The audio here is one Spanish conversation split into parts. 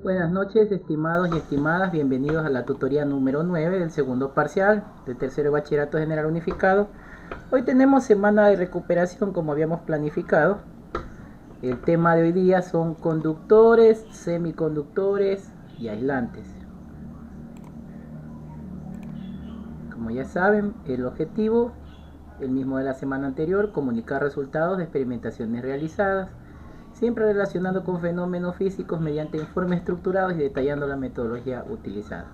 Buenas noches, estimados y estimadas, bienvenidos a la tutoría número 9 del segundo parcial del tercero de bachillerato general unificado. Hoy tenemos semana de recuperación como habíamos planificado. El tema de hoy día son conductores, semiconductores y aislantes. Como ya saben, el objetivo, el mismo de la semana anterior, comunicar resultados de experimentaciones realizadas, siempre relacionando con fenómenos físicos mediante informes estructurados y detallando la metodología utilizada.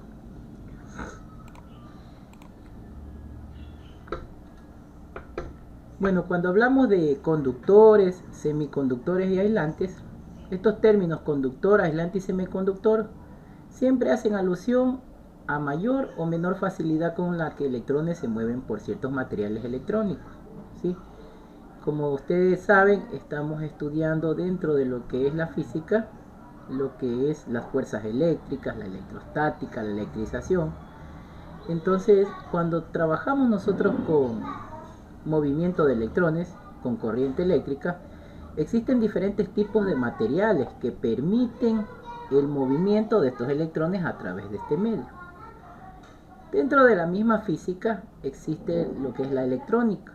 Bueno, cuando hablamos de conductores, semiconductores y aislantes, estos términos conductor, aislante y semiconductor siempre hacen alusión a mayor o menor facilidad con la que electrones se mueven por ciertos materiales electrónicos, ¿sí? Como ustedes saben, estamos estudiando dentro de lo que es la física, lo que es las fuerzas eléctricas, la electrostática, la electrización. Entonces, cuando trabajamos nosotros con movimiento de electrones, con corriente eléctrica, existen diferentes tipos de materiales que permiten el movimiento de estos electrones a través de este medio. Dentro de la misma física existe lo que es la electrónica.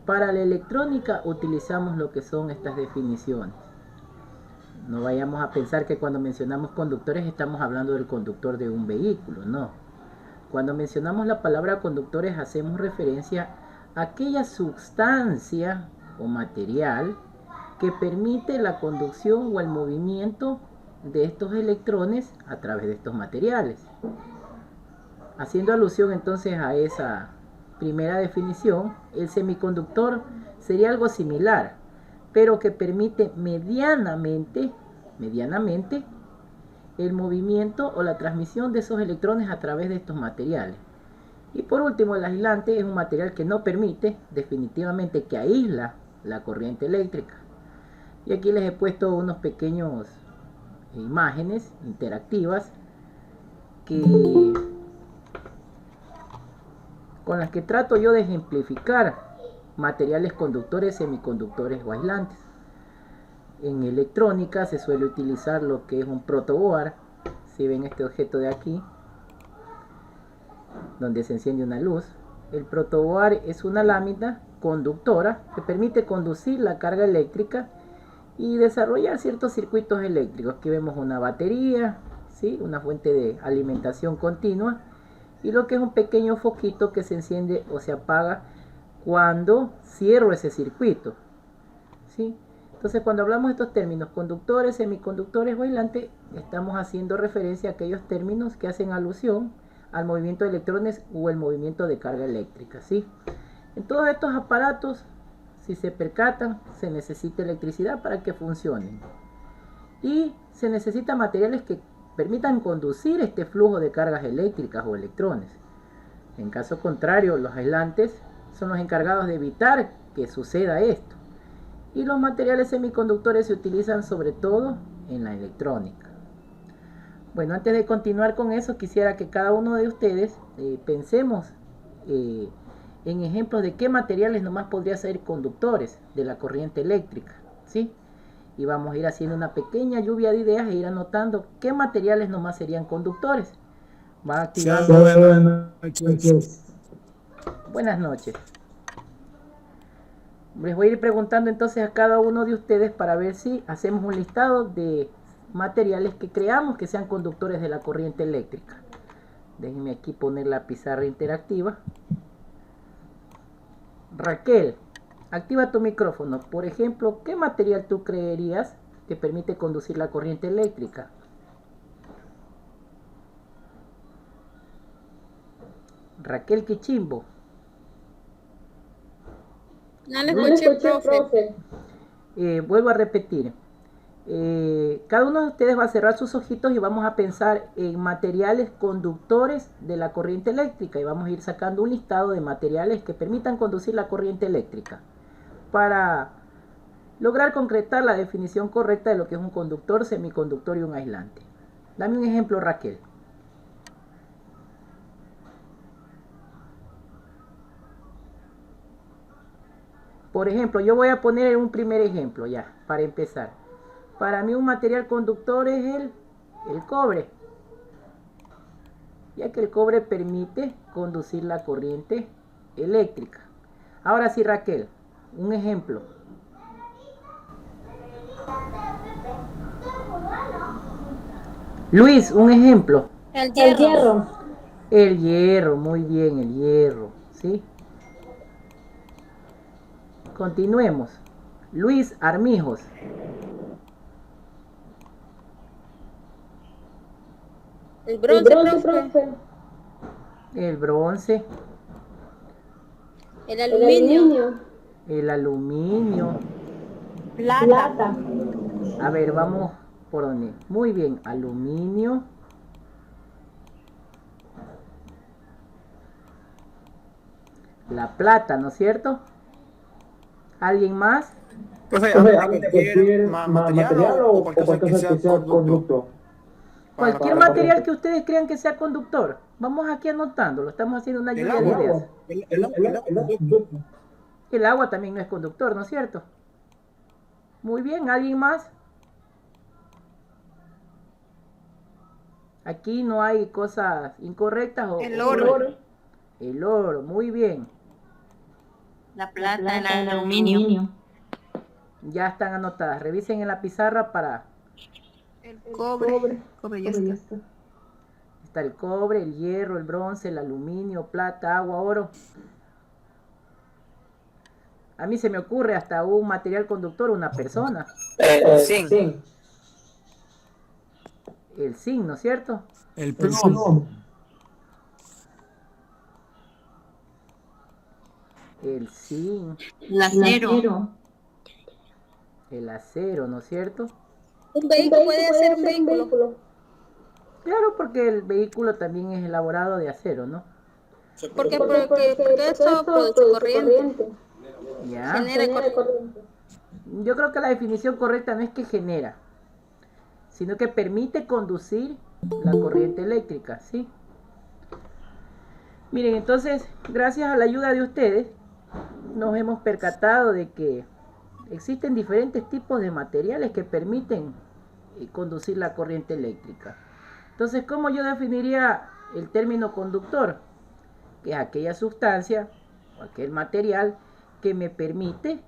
Para la electrónica utilizamos lo que son estas definiciones. No vayamos a pensar que cuando mencionamos conductores estamos hablando del conductor de un vehículo, no. Cuando mencionamos la palabra conductores hacemos referencia a aquella sustancia o material que permite la conducción o el movimiento de estos electrones a través de estos materiales. Haciendo alusión entonces a esa primera definición, el semiconductor sería algo similar, pero que permite medianamente el movimiento o la transmisión de esos electrones a través de estos materiales. Y por último, el aislante es un material que no permite, definitivamente que aísla la corriente eléctrica. Y aquí les he puesto unos pequeños imágenes interactivas con las que trato yo de ejemplificar materiales conductores, semiconductores o aislantes. En electrónica se suele utilizar lo que es un protoboard. Si ven este objeto de aquí, donde se enciende una luz, el protoboard es una lámina conductora que permite conducir la carga eléctrica y desarrollar ciertos circuitos eléctricos. Aquí vemos una batería, ¿sí? Una fuente de alimentación continua y lo que es un pequeño foquito que se enciende o se apaga cuando cierro ese circuito, ¿sí? Entonces, cuando hablamos de estos términos, conductores, semiconductores o aislantes, estamos haciendo referencia a aquellos términos que hacen alusión al movimiento de electrones o el movimiento de carga eléctrica, ¿sí? En todos estos aparatos, si se percatan, se necesita electricidad para que funcionen. Y se necesitan materiales que permitan conducir este flujo de cargas eléctricas o electrones. En caso contrario, los aislantes son los encargados de evitar que suceda esto. Y los materiales semiconductores se utilizan sobre todo en la electrónica. Bueno, antes de continuar con eso, quisiera que cada uno de ustedes pensemos en ejemplos de qué materiales nomás podría ser conductores de la corriente eléctrica, ¿sí? Y vamos a ir haciendo una pequeña lluvia de ideas e ir anotando qué materiales nomás serían conductores. Va activando. Buenas noches. Buenas noches. Les voy a ir preguntando entonces a cada uno de ustedes para ver si hacemos un listado de materiales que creamos que sean conductores de la corriente eléctrica. Déjenme aquí poner la pizarra interactiva. Raquel, activa tu micrófono. Por ejemplo, ¿qué material tú creerías que permite conducir la corriente eléctrica? Raquel Quichimbo. No le No le escuché, escuché, profe. profe. Vuelvo a repetir. Cada uno de ustedes va a cerrar sus ojitos y vamos a pensar en materiales conductores de la corriente eléctrica y vamos a ir sacando un listado de materiales que permitan conducir la corriente eléctrica para lograr concretar la definición correcta de lo que es un conductor, semiconductor y un aislante. Dame un ejemplo, Raquel. Por ejemplo, yo voy a poner un primer ejemplo ya, para empezar. Para mí un material conductor es el El cobre, ya que el cobre permite conducir la corriente eléctrica. Ahora sí, Raquel, un ejemplo. Luis, un ejemplo. El El hierro. hierro. El hierro, muy bien, el hierro, ¿sí? Continuemos. Luis Armijos. El El bronce, bronce, profe. profe. El bronce. El El aluminio. aluminio. El aluminio. Plata. Plata. A ver, vamos por donde. Muy bien, aluminio. La plata, ¿no es cierto? ¿Alguien más? Profe, Profe, habla habla de de cualquier cualquier material o cualquier cosa que sea conducto. Cualquier para material corriente. que ustedes crean que sea conductor. Vamos aquí anotándolo. Estamos haciendo una El lluvia de agua. ideas. El agua conducto. El agua también no es conductor, ¿no es cierto? Muy bien, ¿alguien más? Aquí no hay cosas incorrectas o El o oro. correctas. El oro, muy bien. La plata, el aluminio. Ya están anotadas. Revisen en la pizarra para... El El cobre. cobre. Cobre ya Cobre ya está. está. Está el cobre, el hierro, el bronce, el aluminio, plata, agua, oro. A mí se me ocurre hasta un material conductor, una persona. Zinc. Zinc. El zinc, ¿no es cierto? El El plomo. plomo. El zinc, El El acero. acero. el acero, ¿no es cierto? Un Un vehículo vehículo puede ser un vehículo. Claro, porque el vehículo también es elaborado de acero, ¿no? ¿Por qué? Porque Porque eso produce corriente. Ya. Genera Genera corriente. corriente. Yo creo que la definición correcta no es que genera, sino que permite conducir la corriente eléctrica, ¿sí? Miren, entonces, gracias a la ayuda de ustedes, nos hemos percatado de que existen diferentes tipos de materiales que permiten conducir la corriente eléctrica. Entonces, ¿cómo yo definiría el término conductor? Que es aquella sustancia o aquel material que me permite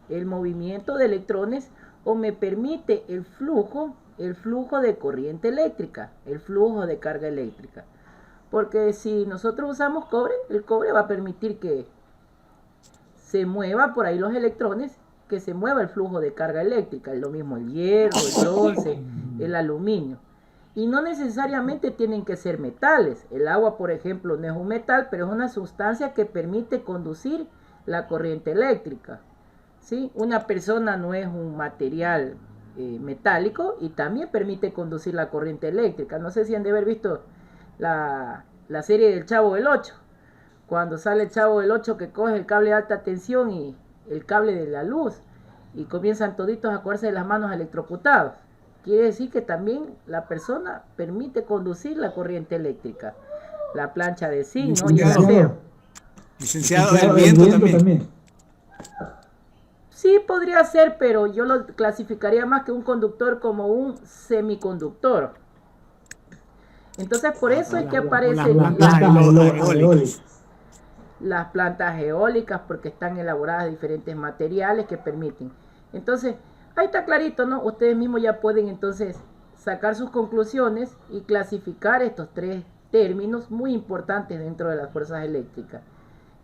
el movimiento de electrones o me permite el flujo de corriente eléctrica, el flujo de carga eléctrica. Porque si nosotros usamos cobre, el cobre va a permitir que se mueva por ahí los electrones, que se mueva el flujo de carga eléctrica. Es lo mismo el hierro, el bronce, el aluminio. Y no necesariamente tienen que ser metales. El agua, por ejemplo, no es un metal, pero es una sustancia que permite conducir la corriente eléctrica. ¿Sí? Una persona no es un material metálico y también permite conducir la corriente eléctrica. No sé si han de haber visto la serie del Chavo del 8. Cuando sale el Chavo del 8 que coge el cable de alta tensión y el cable de la luz y comienzan toditos a cogerse de las manos electrocutados. Quiere decir que también la persona permite conducir la corriente eléctrica. La plancha de zinc, ¿no? Y el acero. Licenciado del viento también. Sí, podría ser, pero yo lo clasificaría más que un conductor como un semiconductor. Entonces, por eso es que aparecen las plantas eólicas, porque están elaboradas de diferentes materiales que permiten. Entonces, ahí está clarito, ¿no? Ustedes mismos ya pueden entonces sacar sus conclusiones y clasificar estos tres términos muy importantes dentro de las fuerzas eléctricas.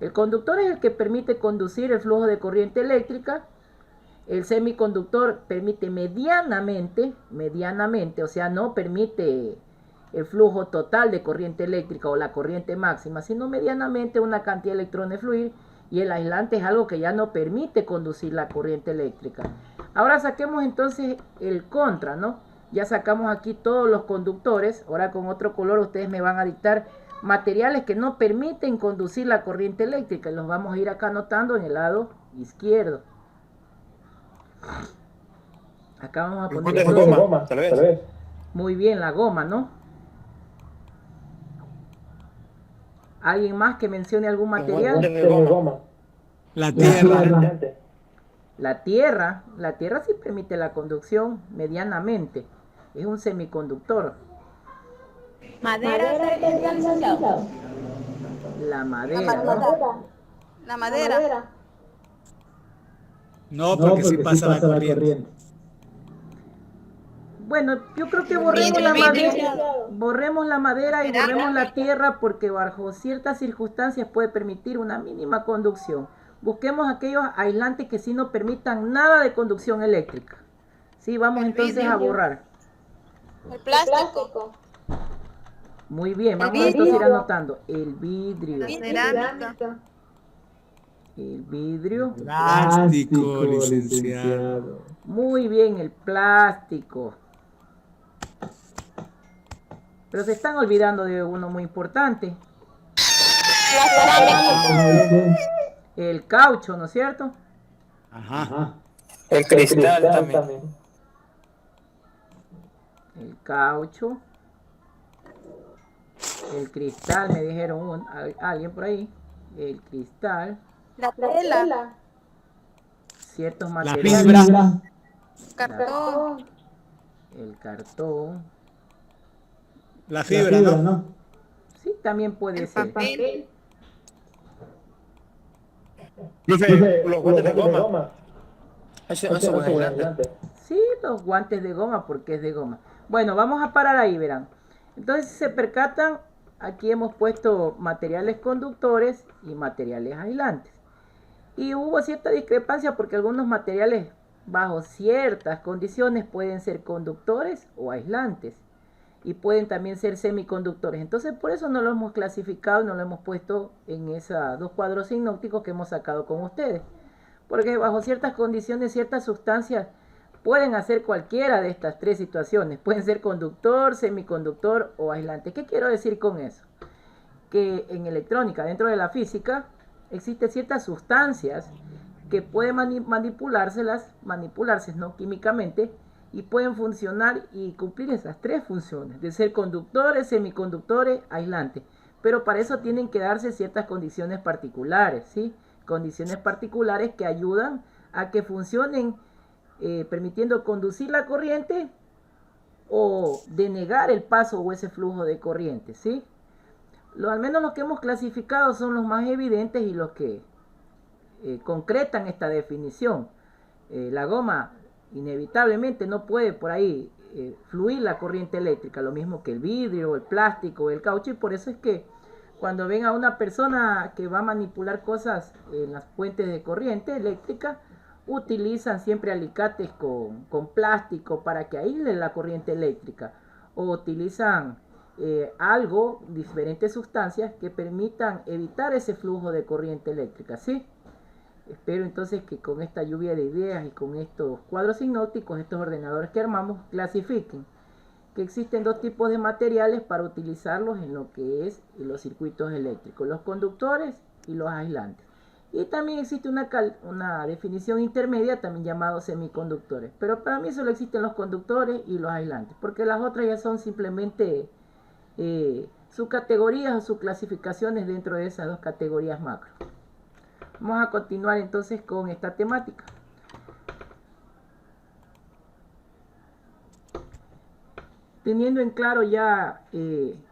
El conductor es el que permite conducir el flujo de corriente eléctrica. El semiconductor permite medianamente, o sea, no permite el flujo total de corriente eléctrica o la corriente máxima, sino medianamente una cantidad de electrones fluir, y el aislante es algo que ya no permite conducir la corriente eléctrica. Ahora saquemos entonces el contra, ¿no? Ya sacamos aquí todos los conductores. Ahora con otro color ustedes me van a dictar materiales que no permiten conducir la corriente eléctrica. Los vamos a ir acá anotando en el lado izquierdo. Acá vamos a poner goma, tal vez. muy bien la goma, ¿no? ¿Alguien más que mencione algún material? La tierra. La tierra sí permite la conducción medianamente. Es un semiconductor. Madera sería licenciado. La madera, ¿no? La madera. No, porque sí pasa la corriente. Bueno, yo creo que El borremos la vidrio. madera, borremos la madera y borremos la tierra porque bajo ciertas circunstancias puede permitir una mínima conducción. Busquemos aquellos aislantes que sí no permitan nada de conducción eléctrica. Sí, vamos El entonces vidrio. a borrar. El plástico. Muy bien, El vamos vidrio. entonces a ir anotando. El vidrio, La cerámica. el vidrio. Plástico, licenciado. Muy bien, el plástico. Pero se están olvidando de uno muy importante. La cerámica. El caucho, ¿no es cierto? Ajá. El cristal también. El caucho. El cristal, me dijeron alguien por ahí. El cristal. La tela. Ciertos La materiales. fibra. Cartón. El cartón. La fibra, ¿no? Sí, también puede El ser. papel. Profe, los guantes de goma. Eso es adelante. Sí, los guantes de goma, porque es de goma. Bueno, vamos a parar ahí, verán. Entonces, si se percatan, aquí hemos puesto materiales conductores y materiales aislantes. Y hubo cierta discrepancia porque algunos materiales bajo ciertas condiciones pueden ser conductores o aislantes. Y pueden también ser semiconductores. Entonces, por eso no lo hemos clasificado y no lo hemos puesto en esos dos cuadros sinópticos que hemos sacado con ustedes. Porque bajo ciertas condiciones, ciertas sustancias pueden hacer cualquiera de estas tres situaciones. Pueden ser conductor, semiconductor o aislante. ¿Qué quiero decir con eso? Que en electrónica, dentro de la física, existen ciertas sustancias que pueden manipularse, ¿no? Químicamente, y pueden funcionar y cumplir esas tres funciones, de ser conductores, semiconductores, aislantes. Pero para eso tienen que darse ciertas condiciones particulares, ¿sí? Condiciones particulares que ayudan a que funcionen permitiendo conducir la corriente o denegar el paso o ese flujo de corriente, ¿sí? Al menos los que hemos clasificado son los más evidentes y los que concretan esta definición. La goma inevitablemente no puede por ahí fluir la corriente eléctrica, lo mismo que el vidrio, el plástico, el caucho, y por eso es que cuando ven a una persona que va a manipular cosas en las fuentes de corriente eléctrica, utilizan siempre alicates con plástico para que aísle la corriente eléctrica, o utilizan diferentes sustancias que permitan evitar ese flujo de corriente eléctrica, ¿sí? Espero entonces que con esta lluvia de ideas y con estos cuadros sinópticos, estos ordenadores que armamos, clasifiquen que existen dos tipos de materiales para utilizarlos en lo que es los circuitos eléctricos, los conductores y los aislantes. Y también existe una definición intermedia, también llamado semiconductores. Pero para mí solo existen los conductores y los aislantes, porque las otras ya son simplemente sus categorías o sus clasificaciones dentro de esas dos categorías macro. Vamos a continuar entonces con esta temática. Teniendo en claro ya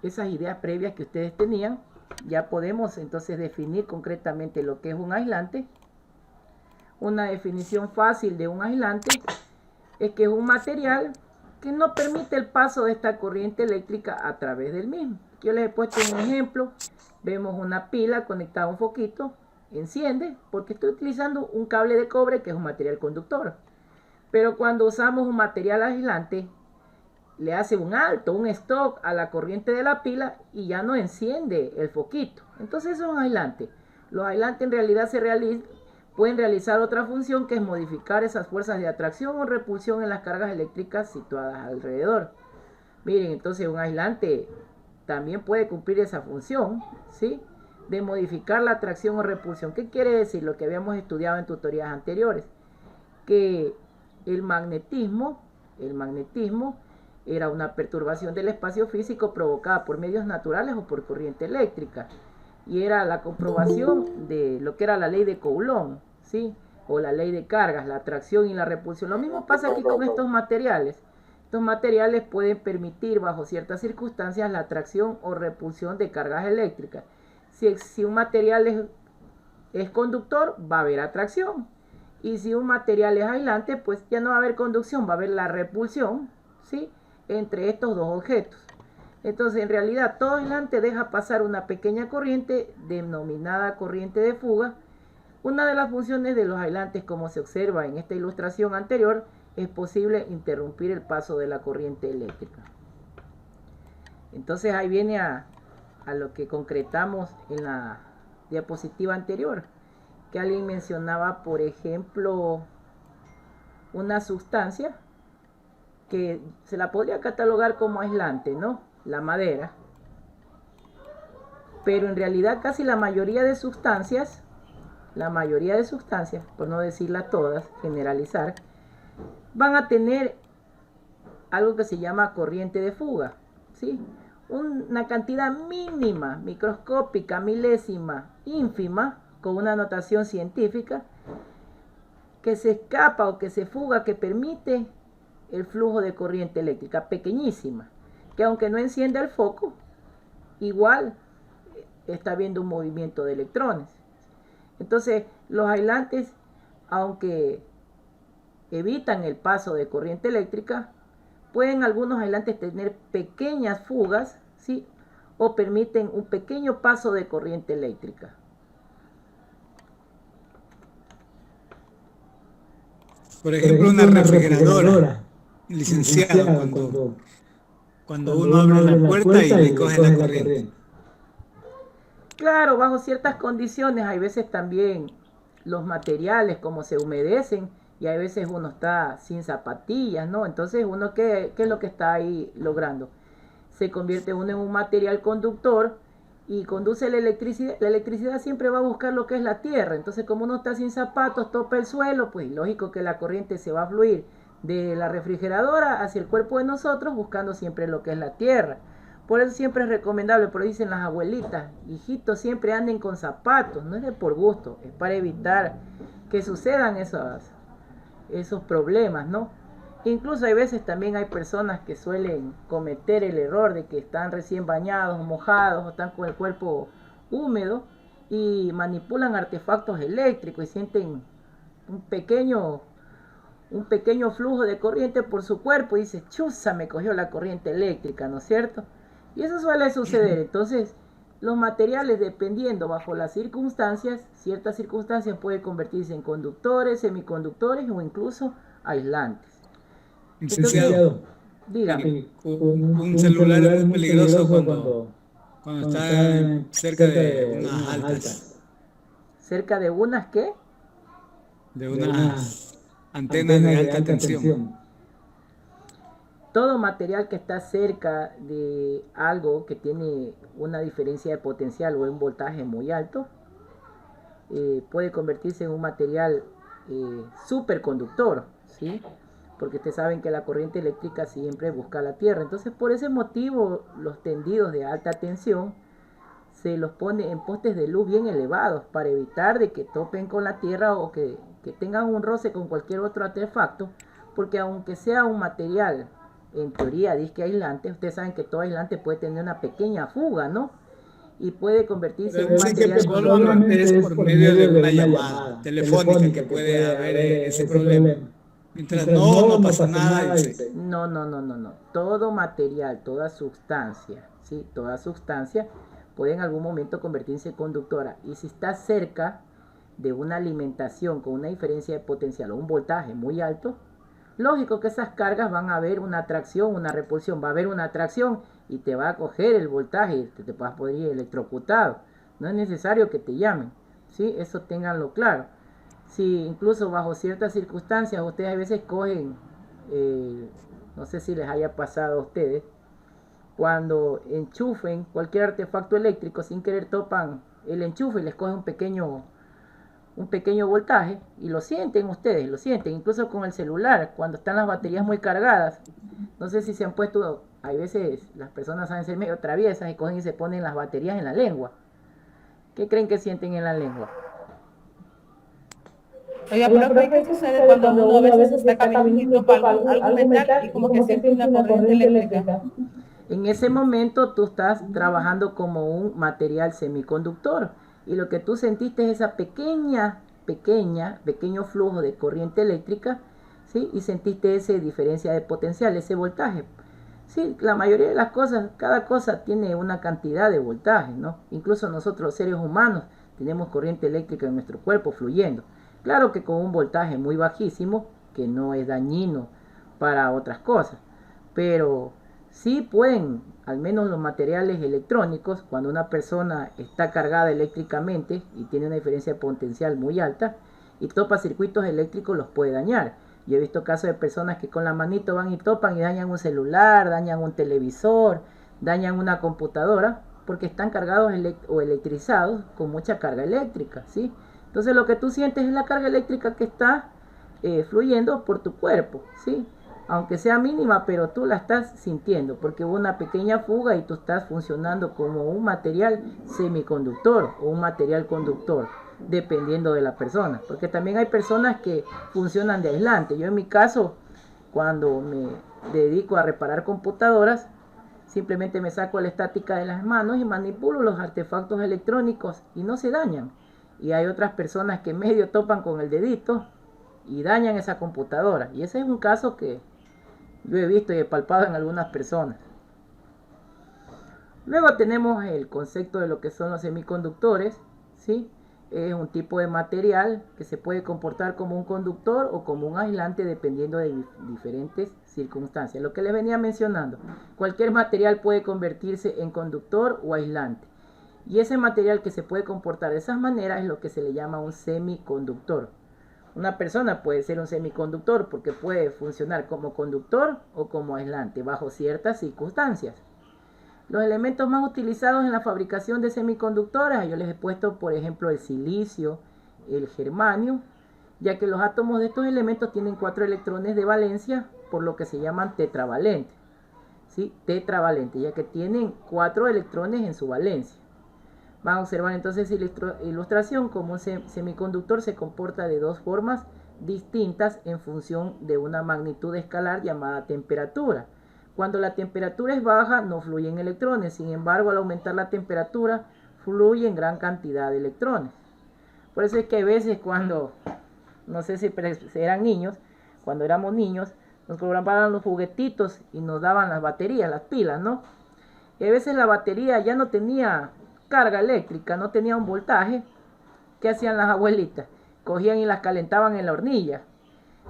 esas ideas previas que ustedes tenían, ya podemos entonces definir concretamente lo que es un aislante. Una definición fácil de un aislante es que es un material que no permite el paso de esta corriente eléctrica a través del mismo. Yo les he puesto un ejemplo. Vemos una pila conectada a un foquito, enciende porque estoy utilizando un cable de cobre que es un material conductor. Pero cuando usamos un material aislante, le hace un alto, un stop a la corriente de la pila y ya no enciende el foquito. Entonces eso es un aislante. Los aislantes en realidad pueden realizar otra función, que es modificar esas fuerzas de atracción o repulsión en las cargas eléctricas situadas alrededor. Miren, entonces un aislante también puede cumplir esa función, ¿sí? De modificar la atracción o repulsión. ¿Qué quiere decir? Lo que habíamos estudiado en tutorías anteriores, que el magnetismo era una perturbación del espacio físico provocada por medios naturales o por corriente eléctrica. Y era la comprobación de lo que era la ley de Coulomb, ¿sí? O la ley de cargas, la atracción y la repulsión. Lo mismo pasa aquí con estos materiales, Estos materiales pueden permitir bajo ciertas circunstancias la atracción o repulsión de cargas eléctricas. Si un material es conductor, va a haber atracción. Y si un material es aislante, pues ya no va a haber conducción, va a haber la repulsión, ¿sí?, entre estos dos objetos. Entonces, en realidad, todo aislante deja pasar una pequeña corriente denominada corriente de fuga. Una de las funciones de los aislantes, como se observa en esta ilustración anterior, es posible interrumpir el paso de la corriente eléctrica. Entonces, ahí viene a lo que concretamos en la diapositiva anterior, que alguien mencionaba, por ejemplo, una sustancia que se la podría catalogar como aislante, ¿no? La madera. Pero en realidad casi la mayoría de sustancias, por no decirlas todas, generalizar, van a tener algo que se llama corriente de fuga, ¿sí? Una cantidad mínima, microscópica, milésima, ínfima, con una notación científica, que se escapa o que se fuga, que permite el flujo de corriente eléctrica, pequeñísima, que aunque no encienda el foco, igual está habiendo un movimiento de electrones. Entonces, los aislantes, aunque evitan el paso de corriente eléctrica, pueden algunos aislantes tener pequeñas fugas, ¿sí?, o permiten un pequeño paso de corriente eléctrica. Por ejemplo, una refrigeradora, licenciado, cuando uno abre la puerta y le coge la corriente. Claro, bajo ciertas condiciones, hay veces también los materiales como se humedecen y hay veces uno está sin zapatillas, ¿no? Entonces uno, ¿qué es lo que está ahí logrando? Se convierte uno en un material conductor y conduce la electricidad. La electricidad siempre va a buscar lo que es la tierra. Entonces, como uno está sin zapatos, topa el suelo, pues lógico que la corriente se va a fluir de la refrigeradora hacia el cuerpo de nosotros, buscando siempre lo que es la tierra. Por eso siempre es recomendable, por eso dicen las abuelitas, hijitos, siempre anden con zapatos. No es de por gusto, es para evitar que sucedan esos problemas, ¿no? Incluso hay veces también hay personas que suelen cometer el error de que están recién bañados, mojados, o están con el cuerpo húmedo y manipulan artefactos eléctricos y sienten un pequeño flujo de corriente por su cuerpo y dice, chuza, me cogió la corriente eléctrica, ¿no es cierto? Y eso suele suceder. Entonces, los materiales, dependiendo bajo las circunstancias, ciertas circunstancias pueden convertirse en conductores, semiconductores o incluso aislantes. Licenciado, dígame. Un celular es muy peligroso cuando está cerca de unas altas. ¿Cerca de unas qué? De unas antenas de alta tensión. Todo material que está cerca de algo que tiene una diferencia de potencial o un voltaje muy alto puede convertirse en un material superconductor, ¿sí? Porque ustedes saben que la corriente eléctrica siempre busca la tierra. Entonces, por ese motivo, los tendidos de alta tensión se los pone en postes de luz bien elevados para evitar de que topen con la tierra o que tengan un roce con cualquier otro artefacto, porque aunque sea un material en teoría disque aislante, ustedes saben que todo aislante puede tener una pequeña fuga, ¿no? Y puede convertirse en un material. Solamente es por medio de una llamada telefónica que puede haber ese problema. Mientras no pasa nada. No. Todo material, toda sustancia, ¿sí? Toda sustancia puede en algún momento convertirse en conductora. Y si está cerca de una alimentación con una diferencia de potencial o un voltaje muy alto, lógico que esas cargas van a haber una atracción, una repulsión. Va a haber una atracción y te va a coger el voltaje y te vas a poder ir electrocutado. No es necesario que te llamen, ¿sí? Eso ténganlo claro. Si incluso bajo ciertas circunstancias ustedes a veces cogen, no sé si les haya pasado a ustedes, cuando enchufen cualquier artefacto eléctrico sin querer topan el enchufe y les coge un pequeño voltaje y lo sienten ustedes, incluso con el celular, cuando están las baterías muy cargadas. No sé si se han puesto, hay veces las personas saben ser medio traviesas y cogen y se ponen las baterías en la lengua. ¿Qué creen que sienten en la lengua? Oiga, profe, ¿qué sucede cuando uno a veces está caminando y topa algún metal y como que siente una corriente eléctrica? En ese momento tú estás trabajando como un material semiconductor y lo que tú sentiste es esa pequeño flujo de corriente eléctrica, ¿sí? Y sentiste esa diferencia de potencial, ese voltaje. Sí, la mayoría de las cosas, cada cosa tiene una cantidad de voltaje, ¿no? Incluso nosotros los seres humanos tenemos corriente eléctrica en nuestro cuerpo fluyendo. Claro que con un voltaje muy bajísimo, que no es dañino para otras cosas, pero sí pueden, al menos los materiales electrónicos, cuando una persona está cargada eléctricamente y tiene una diferencia de potencial muy alta y topa circuitos eléctricos, los puede dañar. Yo he visto casos de personas que con la manito van y topan y dañan un celular, dañan un televisor, dañan una computadora, porque están cargados o electrizados con mucha carga eléctrica, ¿sí? Entonces lo que tú sientes es la carga eléctrica que está fluyendo por tu cuerpo, ¿sí? Aunque sea mínima, pero tú la estás sintiendo, porque hubo una pequeña fuga y tú estás funcionando como un material semiconductor o un material conductor, dependiendo de la persona, porque también hay personas que funcionan de aislante. Yo en mi caso, cuando me dedico a reparar computadoras, simplemente me saco la estática de las manos y manipulo los artefactos electrónicos y no se dañan. Y hay otras personas que medio topan con el dedito y dañan esa computadora, y ese es un caso que yo he visto y he palpado en algunas personas. Luego tenemos el concepto de lo que son los semiconductores, ¿sí? Es un tipo de material que se puede comportar como un conductor o como un aislante dependiendo de diferentes circunstancias. Lo que les venía mencionando, cualquier material puede convertirse en conductor o aislante. Y ese material que se puede comportar de esas maneras es lo que se le llama un semiconductor. Una persona puede ser un semiconductor porque puede funcionar como conductor o como aislante bajo ciertas circunstancias. Los elementos más utilizados en la fabricación de semiconductores, yo les he puesto por ejemplo el silicio, el germanio, ya que los átomos de estos elementos tienen 4 electrones de valencia, por lo que se llaman tetravalentes, ¿sí? Tetravalentes, ya que tienen 4 electrones en su valencia. Van a observar entonces ilustración como un semiconductor se comporta de dos formas distintas en función de una magnitud escalar llamada temperatura. Cuando la temperatura es baja no fluyen electrones, sin embargo al aumentar la temperatura fluyen gran cantidad de electrones. Por eso es que a veces cuando, no sé si eran niños, cuando éramos niños, nos programaban los juguetitos y nos daban las baterías, las pilas, ¿no? Y a veces la batería ya no tenía carga eléctrica, no tenía un voltaje. ¿Qué hacían las abuelitas? Cogían y las calentaban en la hornilla,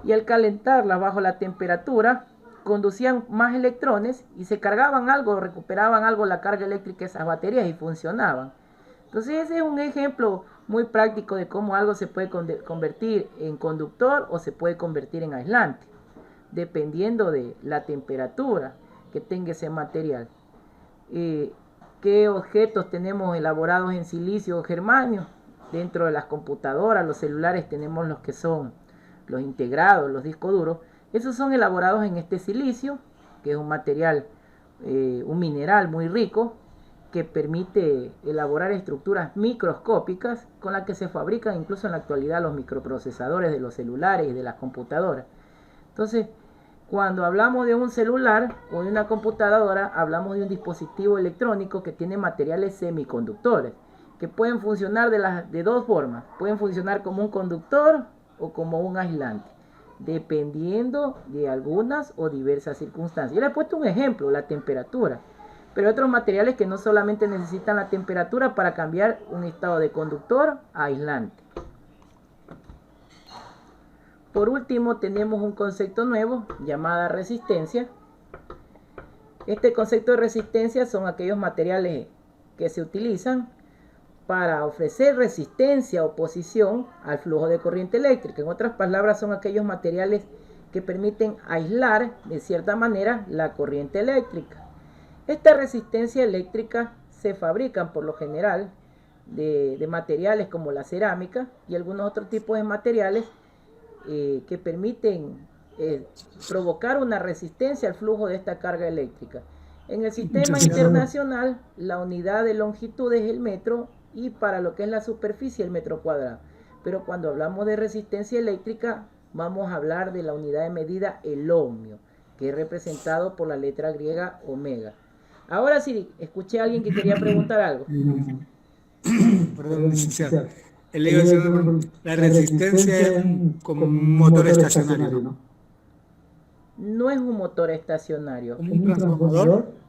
y al calentarlas bajo la temperatura conducían más electrones y se cargaban algo, recuperaban algo la carga eléctrica de esas baterías y funcionaban. Entonces ese es un ejemplo muy práctico de cómo algo se puede convertir en conductor o se puede convertir en aislante, dependiendo de la temperatura que tenga ese material. ¿Qué objetos tenemos elaborados en silicio o germanio? Dentro de las computadoras, los celulares tenemos los que son los integrados, los discos duros. Esos son elaborados en este silicio, que es un material, un mineral muy rico, que permite elaborar estructuras microscópicas con las que se fabrican incluso en la actualidad los microprocesadores de los celulares y de las computadoras. Entonces, cuando hablamos de un celular o de una computadora, hablamos de un dispositivo electrónico que tiene materiales semiconductores, que pueden funcionar de dos formas. Pueden funcionar como un conductor o como un aislante, dependiendo de algunas o diversas circunstancias. Yo le he puesto un ejemplo, la temperatura. Pero hay otros materiales que no solamente necesitan la temperatura para cambiar un estado de conductor a aislante. Por último, tenemos un concepto nuevo llamado resistencia. Este concepto de resistencia son aquellos materiales que se utilizan para ofrecer resistencia o oposición al flujo de corriente eléctrica. En otras palabras, son aquellos materiales que permiten aislar de cierta manera la corriente eléctrica. Esta resistencia eléctrica se fabrican por lo general de materiales como la cerámica y algunos otros tipos de materiales que permiten provocar una resistencia al flujo de esta carga eléctrica. En el sistema internacional, la unidad de longitud es el metro y para lo que es la superficie el metro cuadrado. Pero cuando hablamos de resistencia eléctrica, vamos a hablar de la unidad de medida, el ohmio, que es representado por la letra griega omega. Ahora sí, escuché a alguien que quería preguntar algo. Perdón, licenciado. La resistencia es como un motor estacionario, ¿no? No es un motor estacionario. ¿Como un transformador?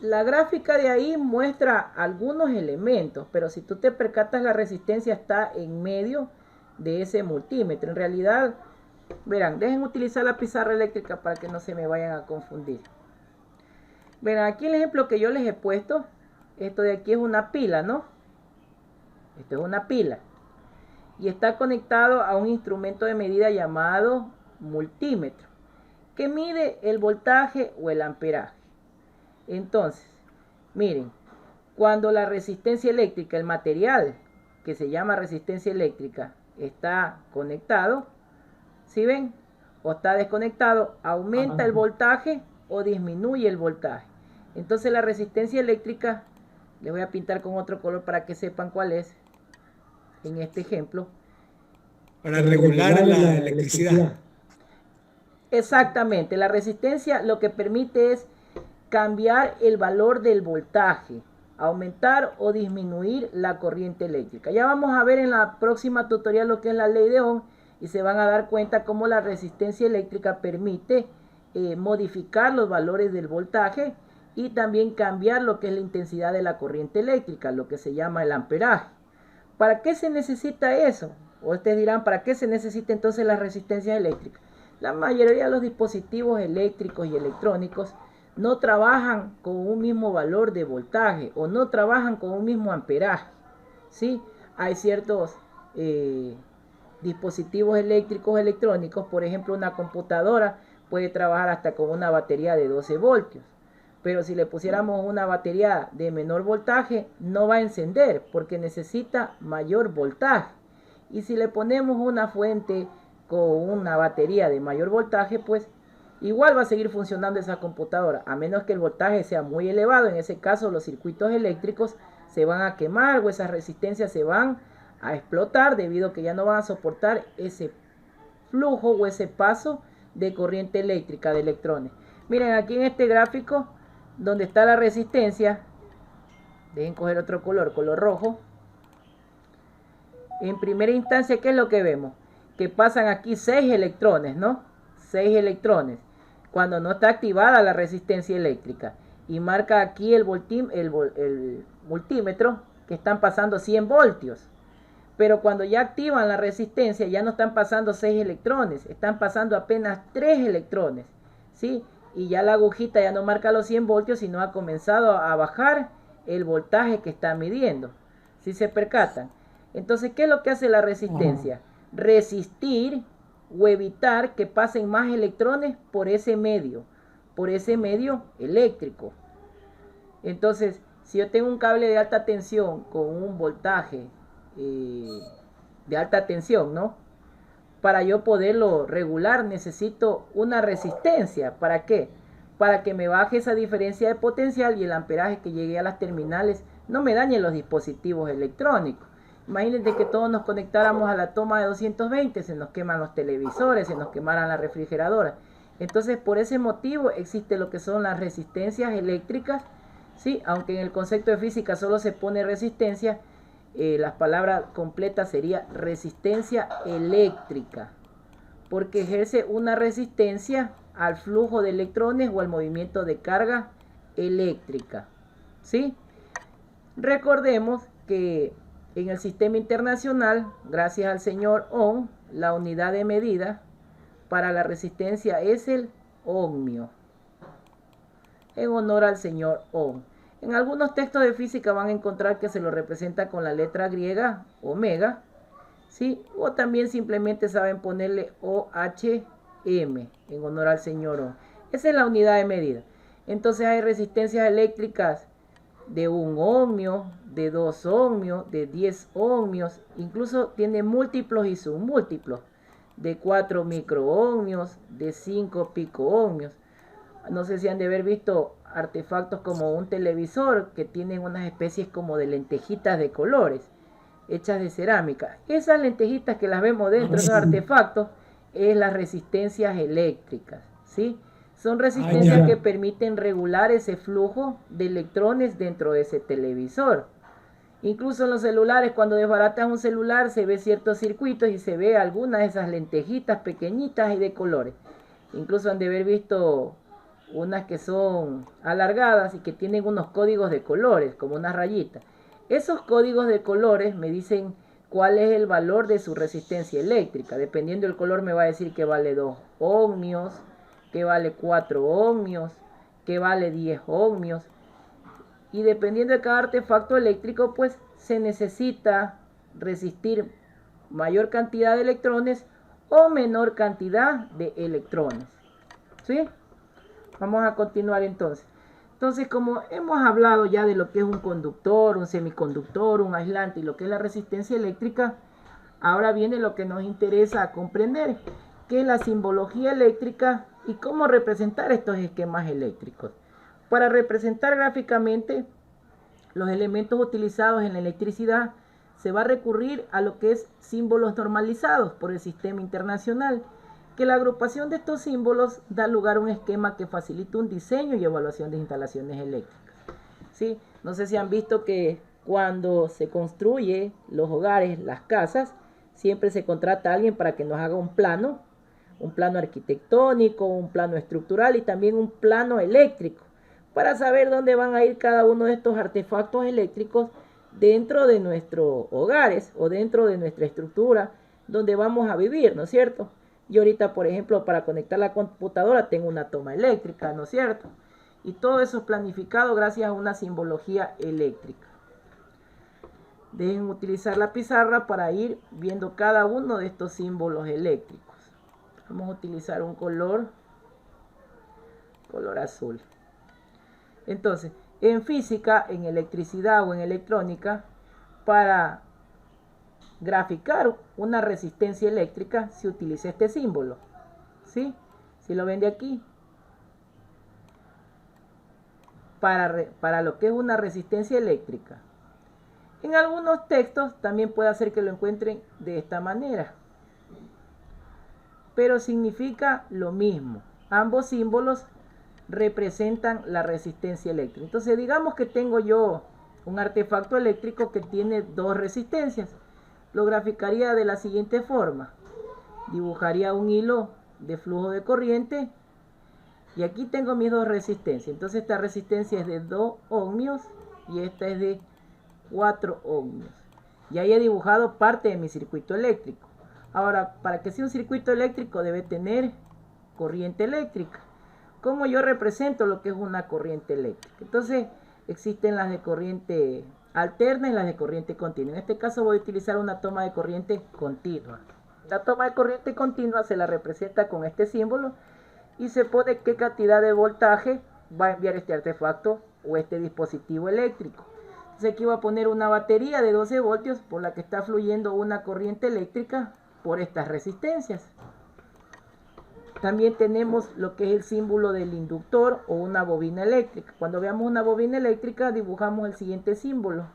La gráfica de ahí muestra algunos elementos, pero si tú te percatas, la resistencia está en medio de ese multímetro. En realidad, verán, dejen utilizar la pizarra eléctrica para que no se me vayan a confundir. Verán, aquí el ejemplo que yo les he puesto, esto de aquí es una pila, ¿no? Esto es una pila. Y está conectado a un instrumento de medida llamado multímetro, que mide el voltaje o el amperaje. Entonces, miren, cuando la resistencia eléctrica, el material que se llama resistencia eléctrica, está conectado, ¿sí ven? O está desconectado, aumenta el voltaje o disminuye el voltaje. Entonces la resistencia eléctrica, les voy a pintar con otro color para que sepan cuál es, en este ejemplo. Para regular la electricidad. Exactamente, la resistencia lo que permite es cambiar el valor del voltaje, aumentar o disminuir la corriente eléctrica. Ya vamos a ver en la próxima tutorial lo que es la ley de Ohm y se van a dar cuenta cómo la resistencia eléctrica permite modificar los valores del voltaje y también cambiar lo que es la intensidad de la corriente eléctrica, lo que se llama el amperaje. ¿Para qué se necesita eso? O ustedes dirán, ¿para qué se necesita entonces la resistencia eléctrica? La mayoría de los dispositivos eléctricos y electrónicos no trabajan con un mismo valor de voltaje o no trabajan con un mismo amperaje, ¿sí? Hay ciertos dispositivos eléctricos electrónicos, por ejemplo una computadora puede trabajar hasta con una batería de 12 voltios, pero si le pusiéramos una batería de menor voltaje no va a encender porque necesita mayor voltaje, y si le ponemos una fuente con una batería de mayor voltaje, pues igual va a seguir funcionando esa computadora, a menos que el voltaje sea muy elevado. En ese caso los circuitos eléctricos se van a quemar o esas resistencias se van a explotar debido a que ya no van a soportar ese flujo o ese paso de corriente eléctrica de electrones. Miren aquí en este gráfico donde está la resistencia, dejen coger otro color, color rojo. En primera instancia, ¿qué es lo que vemos? Que pasan aquí 6 electrones, ¿no? 6 electrones cuando no está activada la resistencia eléctrica, y marca aquí el multímetro que están pasando 100 voltios, pero cuando ya activan la resistencia ya no están pasando 6 electrones, están pasando apenas 3 electrones, ¿sí? Y ya la agujita ya no marca los 100 voltios, sino ha comenzado a bajar el voltaje que está midiendo, ¿sí se percatan? Entonces, ¿qué es lo que hace la resistencia? Resistir o evitar que pasen más electrones por ese medio eléctrico. Entonces, si yo tengo un cable de alta tensión con un voltaje de alta tensión, ¿no? Para yo poderlo regular necesito una resistencia. ¿Para qué? Para que me baje esa diferencia de potencial y el amperaje que llegue a las terminales no me dañe los dispositivos electrónicos. Imagínense que todos nos conectáramos a la toma de 220, se nos queman los televisores, se nos quemaran las refrigeradoras. Entonces, por ese motivo existe lo que son las resistencias eléctricas, ¿sí? Aunque en el concepto de física solo se pone resistencia, la palabra completa sería resistencia eléctrica, porque ejerce una resistencia al flujo de electrones o al movimiento de carga eléctrica, ¿sí? Recordemos que en el sistema internacional, gracias al señor Ohm, la unidad de medida para la resistencia es el ohmio, en honor al señor Ohm. En algunos textos de física van a encontrar que se lo representa con la letra griega omega, ¿sí? O también simplemente saben ponerle OHM en honor al señor Ohm. Esa es la unidad de medida. Entonces hay resistencias eléctricas de 1 ohmio, de 2 ohmios, de 10 ohmios, incluso tiene múltiplos y submúltiplos, de 4 microohmios, de 5 picoohmios. No sé si han de haber visto artefactos como un televisor que tienen unas especies como de lentejitas de colores. hechas de cerámica. Esas lentejitas que las vemos dentro de esos artefactos es las resistencias eléctricas, ¿sí? Son resistencias que permiten regular ese flujo de electrones dentro de ese televisor. Incluso en los celulares, cuando desbaratas un celular, se ve ciertos circuitos y se ve algunas de esas lentejitas pequeñitas y de colores. Incluso han de haber visto unas que son alargadas y que tienen unos códigos de colores, como unas rayitas. Esos códigos de colores me dicen cuál es el valor de su resistencia eléctrica. Dependiendo del color me va a decir que vale 2 ohmios, que vale 4 ohmios, que vale 10 ohmios. Y dependiendo de cada artefacto eléctrico, pues se necesita resistir mayor cantidad de electrones o menor cantidad de electrones. ¿Sí? Vamos a continuar entonces. Entonces, como hemos hablado ya de lo que es un conductor, un semiconductor, un aislante y lo que es la resistencia eléctrica, ahora viene lo que nos interesa comprender, que es la simbología eléctrica y cómo representar estos esquemas eléctricos. Para representar gráficamente los elementos utilizados en la electricidad, se va a recurrir a lo que es símbolos normalizados por el sistema internacional, que la agrupación de estos símbolos da lugar a un esquema que facilita un diseño y evaluación de instalaciones eléctricas. ¿Sí? No sé si han visto que cuando se construye los hogares, las casas, siempre se contrata a alguien para que nos haga un plano arquitectónico, un plano estructural y también un plano eléctrico, para saber dónde van a ir cada uno de estos artefactos eléctricos dentro de nuestros hogares o dentro de nuestra estructura donde vamos a vivir, ¿no es cierto? Yo ahorita, por ejemplo, para conectar la computadora tengo una toma eléctrica, ¿no es cierto? Y todo eso es planificado gracias a una simbología eléctrica. Dejen utilizar la pizarra para ir viendo cada uno de estos símbolos eléctricos. Vamos a utilizar un color azul. Entonces, en física, en electricidad o en electrónica, para graficar una resistencia eléctrica se utiliza este símbolo. ¿Sí? Si lo ven de aquí. Para lo que es una resistencia eléctrica. En algunos textos también puede hacer que lo encuentren de esta manera. Pero significa lo mismo. Ambos símbolos representan la resistencia eléctrica. Entonces digamos que tengo yo un artefacto eléctrico que tiene dos resistencias. Lo graficaría de la siguiente forma. Dibujaría un hilo de flujo de corriente y aquí tengo mis dos resistencias. Entonces esta resistencia es de 2 ohmios y esta es de 4 ohmios. Ya he dibujado parte de mi circuito eléctrico. Ahora, para que sea un circuito eléctrico debe tener corriente eléctrica. ¿Cómo yo represento lo que es una corriente eléctrica? Entonces existen las de corriente alterna y las de corriente continua. En este caso voy a utilizar una toma de corriente continua. La toma de corriente continua se la representa con este símbolo y se pone qué cantidad de voltaje va a enviar este artefacto o este dispositivo eléctrico. Entonces aquí voy a poner una batería de 12 voltios por la que está fluyendo una corriente eléctrica por estas resistencias. También tenemos lo que es el símbolo del inductor o una bobina eléctrica. Cuando veamos una bobina eléctrica dibujamos el siguiente símbolo.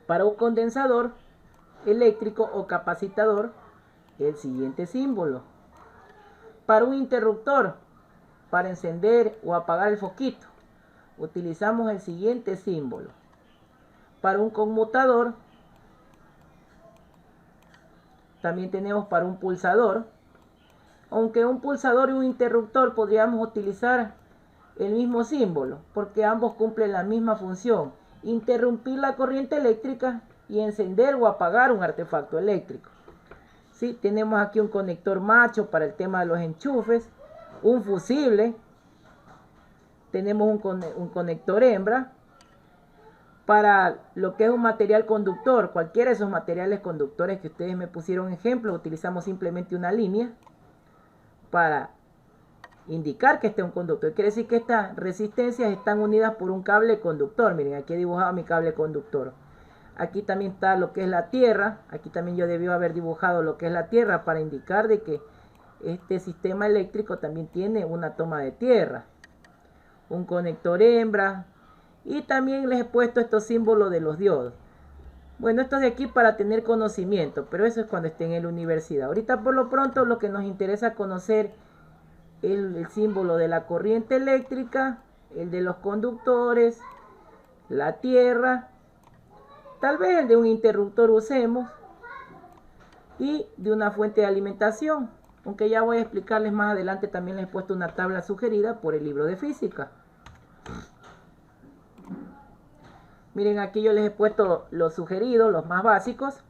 Para un condensador eléctrico o capacitador, el siguiente símbolo. Para un interruptor, para encender o apagar el foquito, utilizamos el siguiente símbolo. Para un conmutador, también tenemos para un pulsador. Aunque un pulsador y un interruptor podríamos utilizar el mismo símbolo, porque ambos cumplen la misma función: interrumpir la corriente eléctrica y encender o apagar un artefacto eléctrico. ¿Sí? Tenemos aquí un conector macho para el tema de los enchufes, un fusible, tenemos un conector hembra para lo que es un material conductor. Cualquiera de esos materiales conductores que ustedes me pusieron ejemplo, utilizamos simplemente una línea para indicar que este es un conductor. Quiere decir que estas resistencias están unidas por un cable conductor. Miren, aquí he dibujado mi cable conductor. Aquí también está lo que es la tierra. Aquí también yo debí haber dibujado lo que es la tierra para indicar de que este sistema eléctrico también tiene una toma de tierra. Un conector hembra Y también les he puesto estos símbolos de los diodos. Bueno, esto es de aquí para tener conocimiento, pero eso es cuando estén en la universidad. Ahorita por lo pronto lo que nos interesa conocer es el símbolo de la corriente eléctrica, el de los conductores, la tierra, tal vez el de un interruptor usemos, y de una fuente de alimentación, aunque ya voy a explicarles más adelante. También les he puesto una tabla sugerida por el libro de física. Miren, aquí yo les he puesto los sugeridos, los más básicos,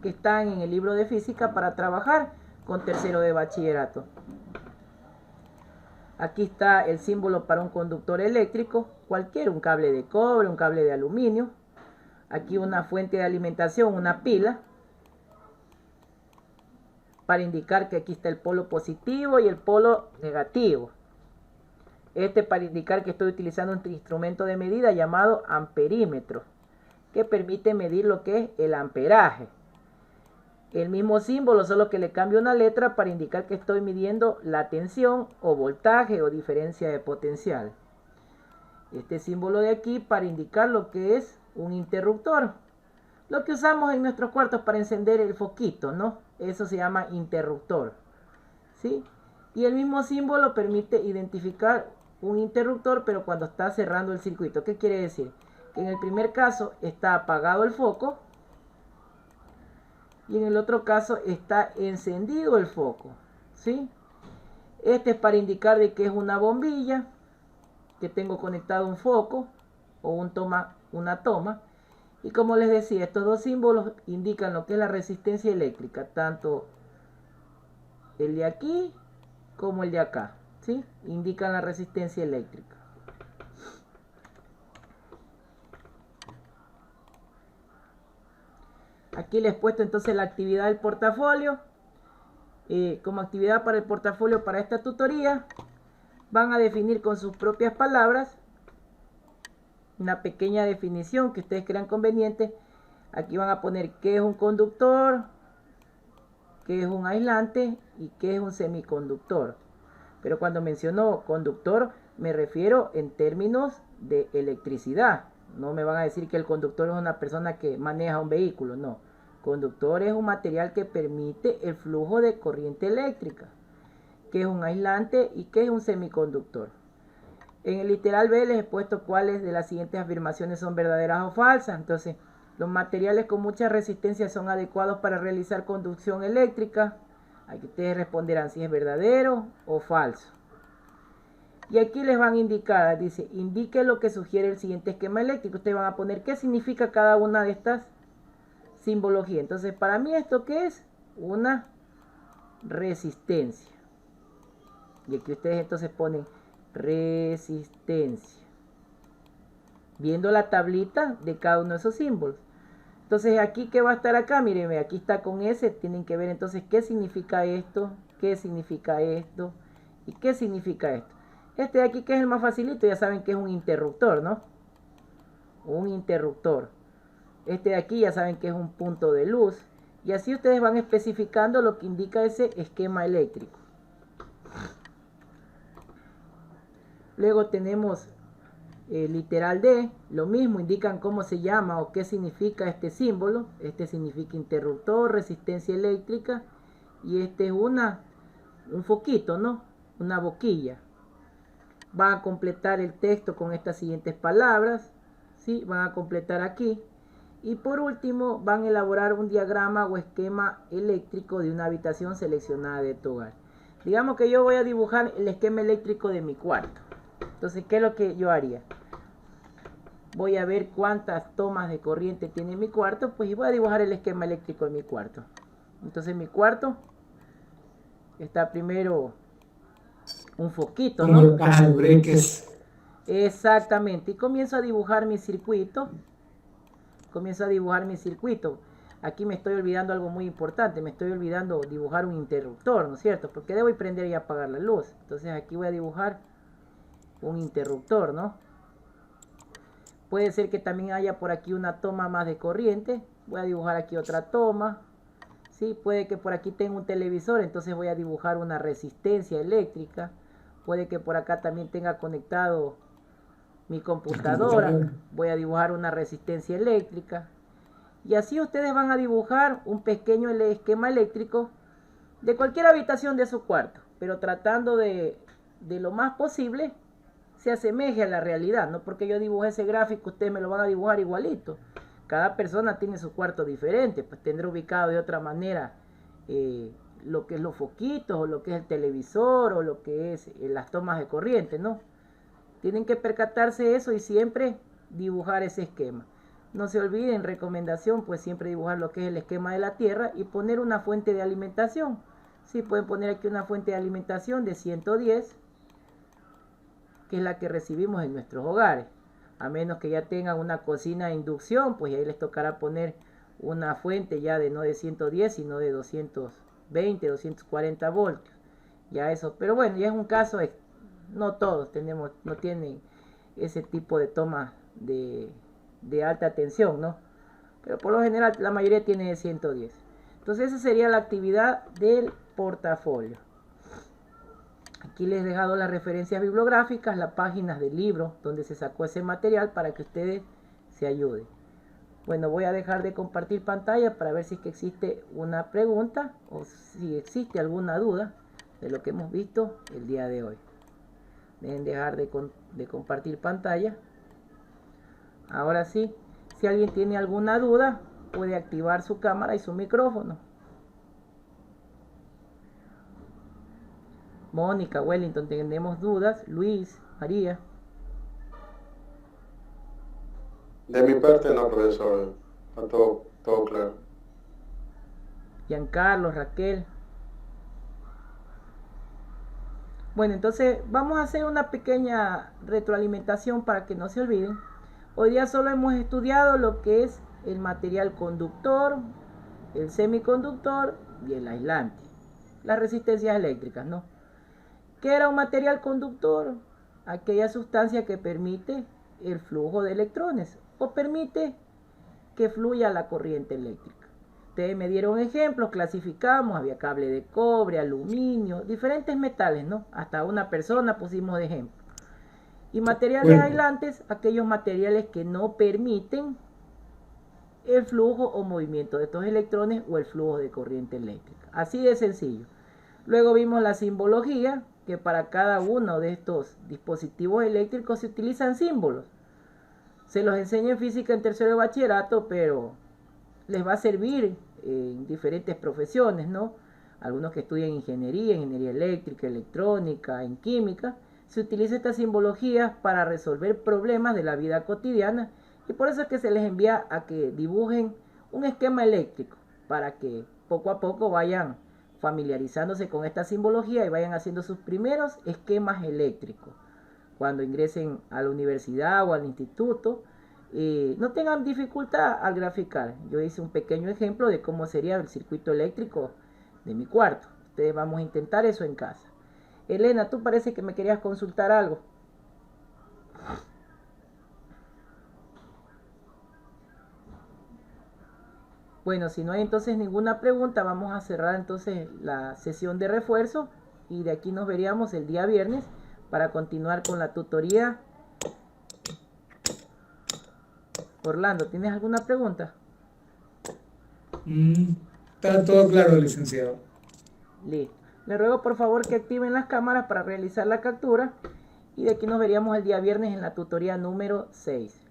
que están en el libro de física para trabajar con tercero de bachillerato. Aquí está el símbolo para un conductor eléctrico, cualquiera, un cable de cobre, un cable de aluminio. Aquí una fuente de alimentación, una pila, para indicar que aquí está el polo positivo y el polo negativo. Este para indicar que estoy utilizando un instrumento de medida llamado amperímetro, que permite medir lo que es el amperaje. El mismo símbolo, solo que le cambio una letra para indicar que estoy midiendo la tensión o voltaje o diferencia de potencial. Este símbolo de aquí para indicar lo que es un interruptor. Lo que usamos en nuestros cuartos para encender el foquito, ¿no? Eso se llama interruptor, ¿sí? Y el mismo símbolo permite identificar un interruptor, pero cuando está cerrando el circuito. ¿Qué quiere decir? Que en el primer caso está apagado el foco y en el otro caso está encendido el foco, ¿sí? Este es para indicar de que es una bombilla, que tengo conectado un foco o una toma. Y como les decía, estos dos símbolos indican lo que es la resistencia eléctrica, tanto el de aquí como el de acá, ¿sí? Indican la resistencia eléctrica. Aquí les he puesto entonces la actividad del portafolio. Como actividad para el portafolio para esta tutoría, van a definir con sus propias palabras una pequeña definición que ustedes crean conveniente. Aquí van a poner qué es un conductor, qué es un aislante y qué es un semiconductor. Pero cuando menciono conductor me refiero en términos de electricidad. No me van a decir que el conductor es una persona que maneja un vehículo, no. Conductor es un material que permite el flujo de corriente eléctrica. ¿Qué es un aislante y qué es un semiconductor? En el literal B les he puesto cuáles de las siguientes afirmaciones son verdaderas o falsas. Entonces, los materiales con mucha resistencia son adecuados para realizar conducción eléctrica. Aquí ustedes responderán si es verdadero o falso. Y aquí les van a indicar, dice, indique lo que sugiere el siguiente esquema eléctrico. Ustedes van a poner qué significa cada una de estas simbologías. Entonces, para mí, ¿esto qué es? Una resistencia. Y aquí ustedes entonces ponen resistencia, viendo la tablita de cada uno de esos símbolos. Entonces aquí que va a estar acá, mírenme, aquí está con S. Tienen que ver entonces qué significa esto, qué significa esto y qué significa esto. Este de aquí, que es el más facilito, ya saben que es un interruptor, ¿no? Un interruptor. Este de aquí ya saben que es un punto de luz. Y así ustedes van especificando lo que indica ese esquema eléctrico. Luego tenemos el literal D, lo mismo, indican cómo se llama o qué significa este símbolo. Este significa interruptor, resistencia eléctrica, y este es un foquito, ¿no? Una boquilla. Van a completar el texto con estas siguientes palabras, ¿sí? Van a completar aquí. Y por último van a elaborar un diagrama o esquema eléctrico de una habitación seleccionada de tu hogar. Digamos que yo voy a dibujar el esquema eléctrico de mi cuarto. Entonces, ¿qué es lo que yo haría? Voy a ver cuántas tomas de corriente tiene mi cuarto, pues, y voy a dibujar el esquema eléctrico de mi cuarto. Entonces, mi cuarto está primero un foquito, ¿no? Exactamente. Y comienzo a dibujar mi circuito. Aquí me estoy olvidando algo muy importante. Me estoy olvidando dibujar un interruptor, ¿no es cierto? Porque debo prender y apagar la luz. Entonces, aquí voy a dibujar un interruptor, ¿no? Puede ser que también haya por aquí una toma más de corriente. Voy a dibujar aquí otra toma. Sí, puede que por aquí tenga un televisor, entonces voy a dibujar una resistencia eléctrica. Puede que por acá también tenga conectado mi computadora, voy a dibujar una resistencia eléctrica. Y así ustedes van a dibujar un pequeño esquema eléctrico de cualquier habitación de su cuarto, pero tratando de lo más posible se asemeje a la realidad, no porque yo dibujé ese gráfico, ustedes me lo van a dibujar igualito. Cada persona tiene su cuarto diferente, pues tendrá ubicado de otra manera lo que es los foquitos, o lo que es el televisor, o lo que es las tomas de corriente, ¿no? Tienen que percatarse de eso y siempre dibujar ese esquema. No se olviden, recomendación, pues siempre dibujar lo que es el esquema de la Tierra y poner una fuente de alimentación. Sí, pueden poner aquí una fuente de alimentación de 110, que es la que recibimos en nuestros hogares. A menos que ya tengan una cocina de inducción, pues ahí les tocará poner una fuente ya de no de 110, sino de 220, 240 voltios. Ya eso, pero bueno, ya es un caso, no todos no tienen ese tipo de toma de alta tensión, ¿no? Pero por lo general la mayoría tiene de 110. Entonces esa sería la actividad del portafolio. Aquí les he dejado las referencias bibliográficas, las páginas del libro donde se sacó ese material para que ustedes se ayuden. Bueno, voy a dejar de compartir pantalla para ver si es que existe una pregunta o si existe alguna duda de lo que hemos visto el día de hoy. Deben dejar de compartir pantalla. Ahora sí, si alguien tiene alguna duda, puede activar su cámara y su micrófono. Mónica, Wellington, tenemos dudas. Luis, María. De mi parte no, profesor. Está todo claro. Giancarlo, Raquel. Bueno, entonces vamos a hacer una pequeña retroalimentación para que no se olviden. Hoy día solo hemos estudiado lo que es el material conductor, el semiconductor y el aislante. Las resistencias eléctricas, ¿no? ¿Qué era un material conductor? Aquella sustancia que permite el flujo de electrones o permite que fluya la corriente eléctrica. Ustedes me dieron ejemplos, clasificamos, había cable de cobre, aluminio, diferentes metales, ¿no? Hasta una persona pusimos de ejemplo. Y materiales aislantes, aquellos materiales que no permiten el flujo o movimiento de estos electrones o el flujo de corriente eléctrica. Así de sencillo. Luego vimos la simbología, que para cada uno de estos dispositivos eléctricos se utilizan símbolos. Se los enseño en física en tercero de bachillerato, pero les va a servir en diferentes profesiones, ¿no? Algunos que estudian ingeniería eléctrica, electrónica, en química, se utiliza esta simbología para resolver problemas de la vida cotidiana, y por eso es que se les envía a que dibujen un esquema eléctrico para que poco a poco vayan familiarizándose con esta simbología y vayan haciendo sus primeros esquemas eléctricos. Cuando ingresen a la universidad o al instituto, no tengan dificultad al graficar. Yo hice un pequeño ejemplo de cómo sería el circuito eléctrico de mi cuarto. Ustedes vamos a intentar eso en casa. Elena, tú parece que me querías consultar algo. Bueno, si no hay entonces ninguna pregunta, vamos a cerrar entonces la sesión de refuerzo y de aquí nos veríamos el día viernes para continuar con la tutoría. Orlando, ¿tienes alguna pregunta? Está todo claro, licenciado. Listo. Le ruego por favor que activen las cámaras para realizar la captura y de aquí nos veríamos el día viernes en la tutoría número 6.